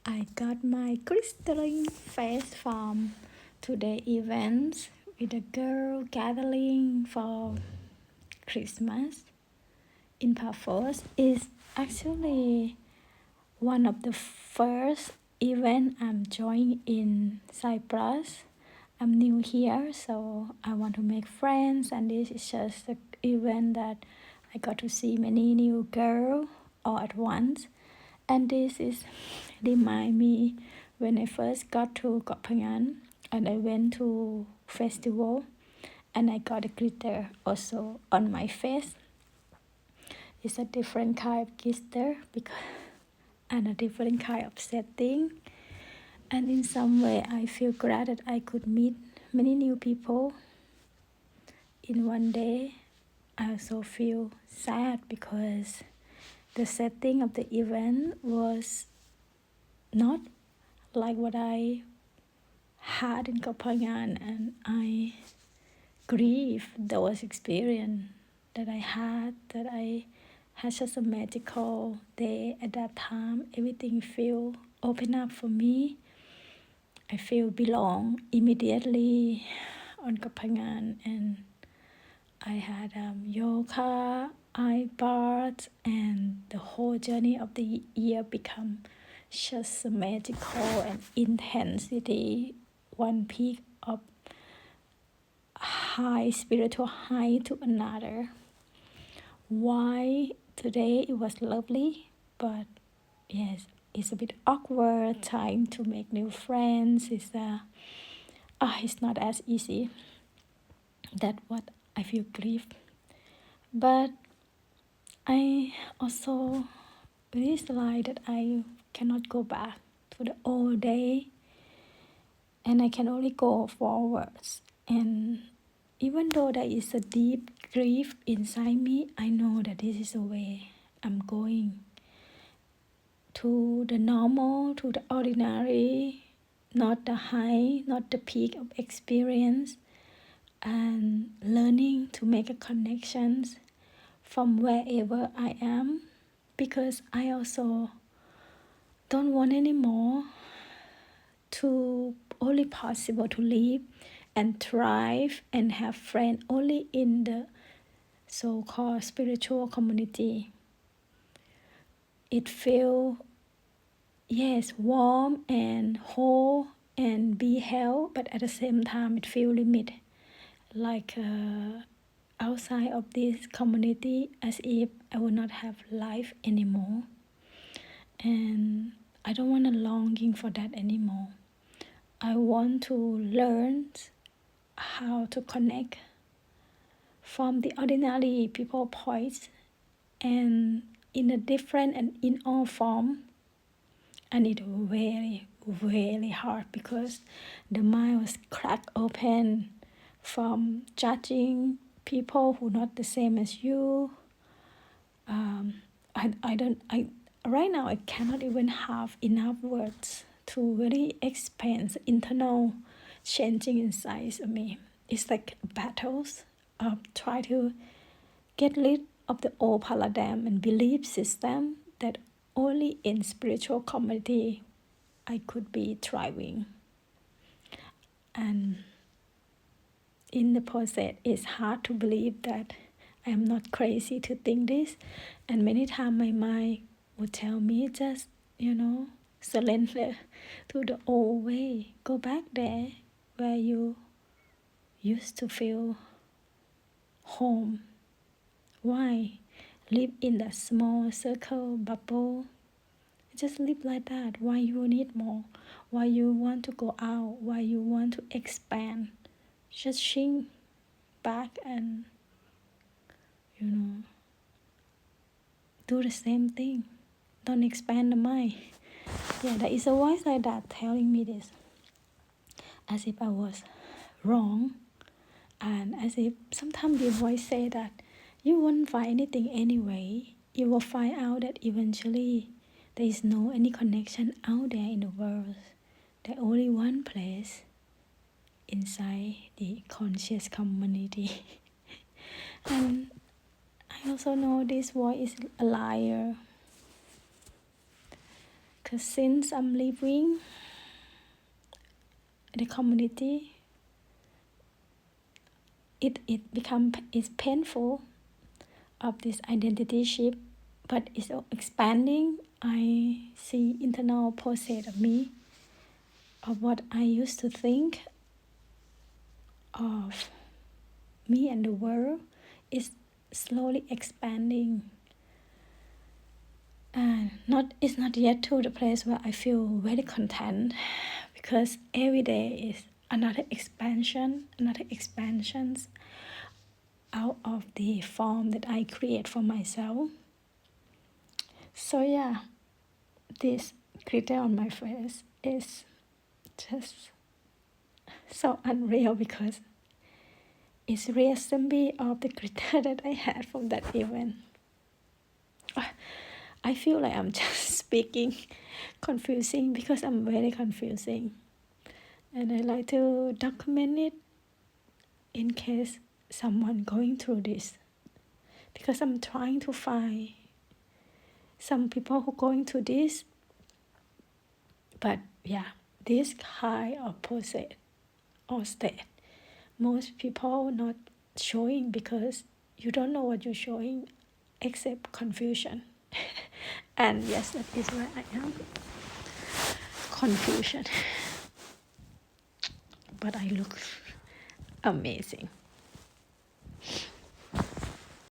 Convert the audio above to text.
I got my crystalline face from today events with a girl gathering for Christmas in Paphos is actually one of the first event I'm joining in Cyprus. I'm new here, so I want to make friends, and this is just an event that I got to see many new girls all at once. And this is remind me when I first got to Koh Phangan and I went to festival and I got a glitter also on my face. It's a different kind of glitter because and a different kind of setting. And in some way I feel glad that I could meet many new people in one day. I also feel sad because the setting of the event was not like what I had in Koh Phangan, and I grieve those experience that I had such a magical day at that time. Everything feel open up for me. I feel belong immediately on Koh Phangan, and I had yoga, eye bath, and the whole journey of the year become just a magical and intensity, one peak of high spiritual high to another. Why today it was lovely, but yes, it's a bit awkward time to make new friends. It's not as easy. That what I feel grief. But I also realize that I cannot go back to the old day, and I can only go forwards. And even though there is a deep grief inside me, I know that this is the way I'm going to the normal, to the ordinary, not the high, not the peak of experience, and learning to make a connections from wherever I am, because I also don't want anymore to only possible to live and thrive and have friends only in the so-called spiritual community. It feels, yes, warm and whole and be held, but at the same time it feels limited, like outside of this community, as if I will not have life anymore. And I don't want a longing for that anymore. I want to learn how to connect from the ordinary people points and in a different and in all form. And it's very, very hard because the mind was cracked open from judging people who not the same as you. I right now I cannot even have enough words to really explain the internal changing inside of me. It's like battles of try to get rid of the old paradigm and belief system that only in spiritual community I could be thriving. And in the process, it's hard to believe that I am not crazy to think this. And many times my mind would tell me just, surrender to the old way. Go back there where you used to feel home. Why live in that small circle bubble? Just live like that. Why you need more? Why you want to go out? Why you want to expand? Just shrink back and do the same thing. Don't expand the mind. Yeah, there is a voice like that telling me this, as if I was wrong, and as if sometimes the voice say that you won't find anything anyway. You will find out that eventually there is no any connection out there in the world. There's only one place inside the conscious community. And I also know this voice is a liar. because since I'm living in the community, it's painful of this identity shift, but it's expanding. I see internal process of me, of what I used to think of me and the world is slowly expanding, and it's not yet to the place where I feel very content, because every day is another expansions out of the form that I create for myself. So yeah, this glitter on my face is just so unreal, because it's real symbol of the glitter that I had from that event. I feel like I'm just speaking confusing, because I'm very confusing, and I like to document it in case someone going through this, because I'm trying to find some people who going through this. But yeah, this kind of process or state, most people not showing, because you don't know what you're showing except confusion. And yes, that is where I am, confusion. But I look amazing.